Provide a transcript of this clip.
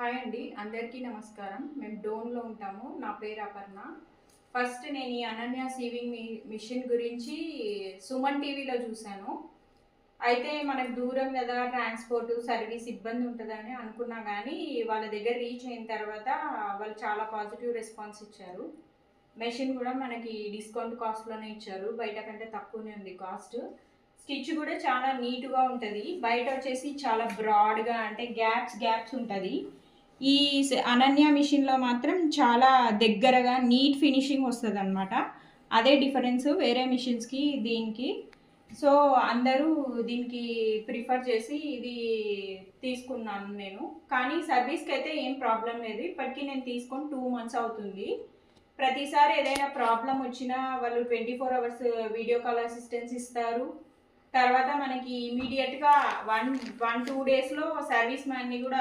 Hi అండి, అందరికీ నమస్కారం. మేము డోన్లో ఉంటాము. నా పేరు అపర్ణ. ఫస్ట్ నేను ఈ అనన్య సీవింగ్ మిషన్ గురించి సుమన్ టీవీలో చూశాను. అయితే మనకు దూరం కదా, ట్రాన్స్పోర్ట్ సర్వీస్ ఇబ్బంది ఉంటుందని అనుకున్నా, కానీ వాళ్ళ దగ్గర రీచ్ అయిన తర్వాత వాళ్ళు చాలా పాజిటివ్ రెస్పాన్స్ ఇచ్చారు. మెషిన్ కూడా మనకి డిస్కౌంట్ కాస్ట్లోనే ఇచ్చారు. బయట కంటే తక్కువనే ఉంది కాస్ట్. స్టిచ్ కూడా చాలా నీట్గా ఉంటుంది. బయట వచ్చేసి చాలా బ్రాడ్గా, అంటే గ్యాప్స్ ఉంటుంది. ఈ అనన్య మిషన్లో మాత్రం చాలా దగ్గరగా నీట్ ఫినిషింగ్ వస్తుంది అనమాట. అదే డిఫరెన్స్ వేరే మిషన్స్కి దీనికి. సో అందరూ దీనికి ప్రిఫర్ చేసి ఇది తీసుకున్నాను నేను. కానీ సర్వీస్కి అయితే ఏం ప్రాబ్లం లేదు. ఇప్పటికీ నేను తీసుకొని 2 months అవుతుంది. ప్రతిసారి ఏదైనా ప్రాబ్లం వచ్చినా వాళ్ళు 24 hours వీడియో కాల్ అసిస్టెన్స్ ఇస్తారు. తర్వాత మనకి ఇమీడియట్గా 1-2 daysలో సర్వీస్ మ్యాన్ని కూడా